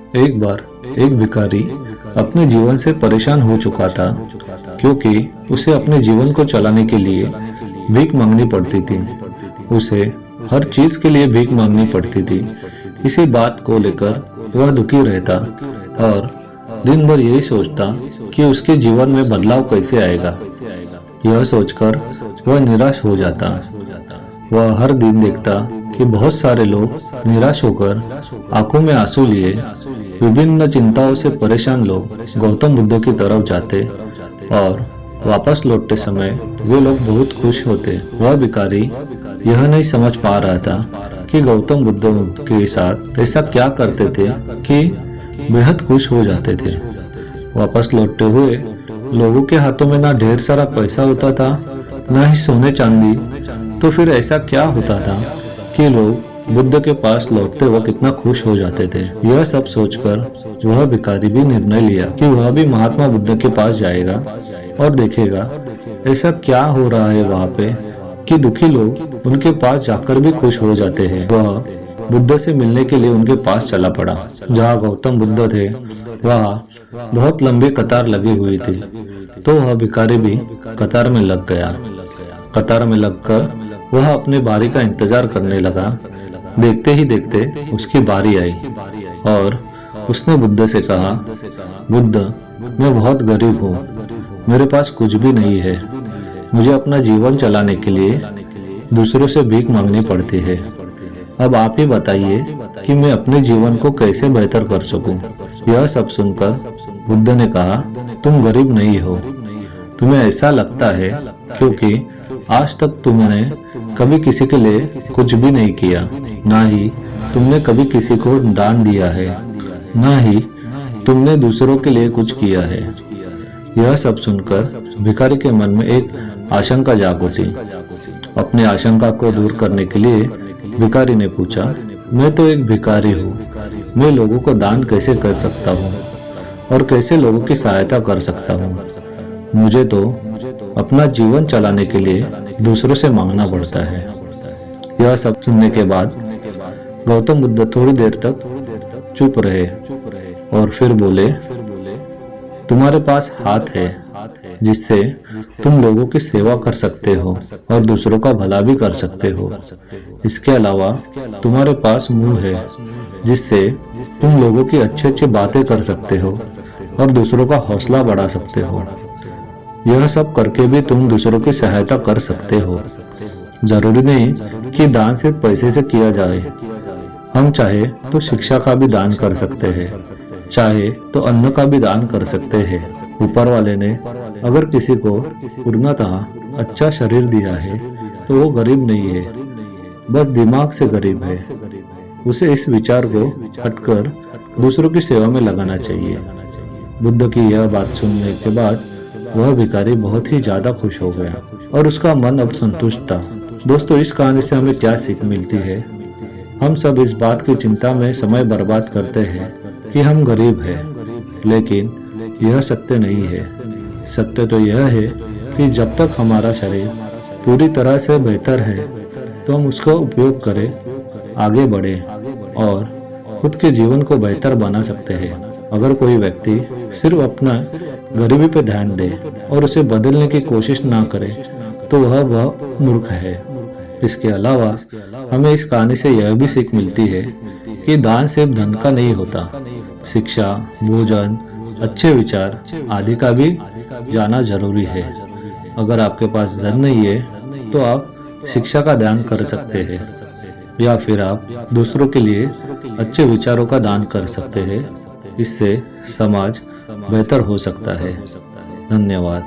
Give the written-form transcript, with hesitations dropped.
एक बार एक भिखारी अपने जीवन से परेशान हो चुका था, क्योंकि उसे अपने जीवन को चलाने के लिए भीख मांगनी पड़ती थी। उसे हर चीज के लिए भीख मांगनी पड़ती थी। इसी बात को लेकर वह दुखी रहता और दिन भर यही सोचता कि उसके जीवन में बदलाव कैसे आएगा। यह सोचकर वह निराश हो जाता। वह हर दिन देखता कि बहुत सारे लोग निराश होकर आंखों में आंसू लिए विभिन्न चिंताओं से परेशान लोग गौतम बुद्ध की तरफ जाते और वापस लौटते समय वे लोग बहुत खुश होते। वह भिखारी यह नहीं समझ पा रहा था कि गौतम बुद्ध के साथ ऐसा क्या करते थे कि बेहद खुश हो जाते थे। वापस लौटते हुए लोगों के हाथों में ना ढेर सारा पैसा होता था, ना ही सोने चांदी। तो फिर ऐसा क्या होता था कि लोग बुद्ध के पास लौटते वक्त कितना खुश हो जाते थे। यह सब सोचकर वह भिखारी भी निर्णय लिया कि वह भी महात्मा बुद्ध के पास जाएगा और देखेगा ऐसा क्या हो रहा है वहाँ पे कि दुखी लोग उनके पास जाकर भी खुश हो जाते हैं। वह बुद्ध से मिलने के लिए उनके पास चला पड़ा। जहाँ गौतम बुद्ध थे वहाँ बहुत लंबी कतार लगी हुई थी, तो वह भिखारी भी कतार में लग गया। कतार में लगकर वह अपनी बारी का इंतजार करने लगा। देखते ही देखते उसकी बारी आई और उसने बुद्ध से कहा, बुद्ध, मैं बहुत गरीब हूँ, मेरे पास कुछ भी नहीं है। मुझे अपना जीवन चलाने के लिए दूसरों से भीख मांगनी पड़ती है। अब आप ही बताइए कि मैं अपने जीवन को कैसे बेहतर कर सकूं। यह सब सुनकर बुद्ध ने कहा, तुम गरीब नहीं हो, तुम्हें ऐसा लगता है क्योंकि आज तक तुमने कभी किसी के लिए कुछ भी नहीं किया, ना ही तुमने कभी किसी को दान दिया है, ना ही तुमने दूसरों के लिए कुछ किया है। यह सब सुनकर भिखारी के मन में एक आशंका जाग उठी। अपने आशंका को दूर करने के लिए भिखारी ने पूछा, मैं तो एक भिखारी हूँ, मैं लोगों को दान कैसे कर सकता हूँ और कैसे लोगों की सहायता कर सकता हूँ। मुझे तो अपना जीवन चलाने के लिए दूसरों से मांगना पड़ता है। यह सब सुनने के बाद गौतम बुद्ध थोड़ी देर तक चुप रहे और फिर बोले, तुम्हारे पास हाथ है जिससे तुम लोगों की सेवा कर सकते हो और दूसरों का भला भी कर सकते हो। इसके अलावा तुम्हारे पास मुंह है जिससे तुम लोगों की अच्छी अच्छी बातें कर सकते हो और दूसरों का हौसला बढ़ा सकते हो। यह सब करके भी तुम दूसरों की सहायता कर सकते हो। जरूरी नहीं कि दान सिर्फ पैसे से किया जाए। हम चाहे तो शिक्षा का भी दान कर सकते हैं, चाहे तो अन्न का भी दान कर सकते हैं। ऊपर वाले ने अगर किसी को पूर्णतः अच्छा शरीर दिया है तो वो गरीब नहीं है, बस दिमाग से गरीब है। उसे इस विचार को हटकर दूसरों की सेवा में लगाना चाहिए। बुद्ध की यह बात सुनने के बाद वह भिखारी बहुत ही ज्यादा खुश हो गया और उसका मन अब संतुष्ट था। दोस्तों, इस कहानी से हमें क्या सीख मिलती है? हम सब इस बात की चिंता में समय बर्बाद करते हैं कि हम गरीब हैं, लेकिन यह सत्य नहीं है। सत्य तो यह है कि जब तक हमारा शरीर पूरी तरह से बेहतर है तो हम उसका उपयोग करें, आगे बढ़े और खुद के जीवन को बेहतर बना सकते हैं। अगर कोई व्यक्ति सिर्फ अपना गरीबी पर ध्यान दे और उसे बदलने की कोशिश ना करे तो वह मूर्ख है। इसके अलावा हमें इस कहानी से यह भी सीख मिलती है कि दान सिर्फ धन का नहीं होता, शिक्षा, भोजन, अच्छे विचार आदि का भी जाना जरूरी है। अगर आपके पास धन नहीं है तो आप शिक्षा का दान कर सकते हैं या फिर आप दूसरों के लिए अच्छे विचारों का दान कर सकते हैं। इससे समाज बेहतर हो सकता है। धन्यवाद।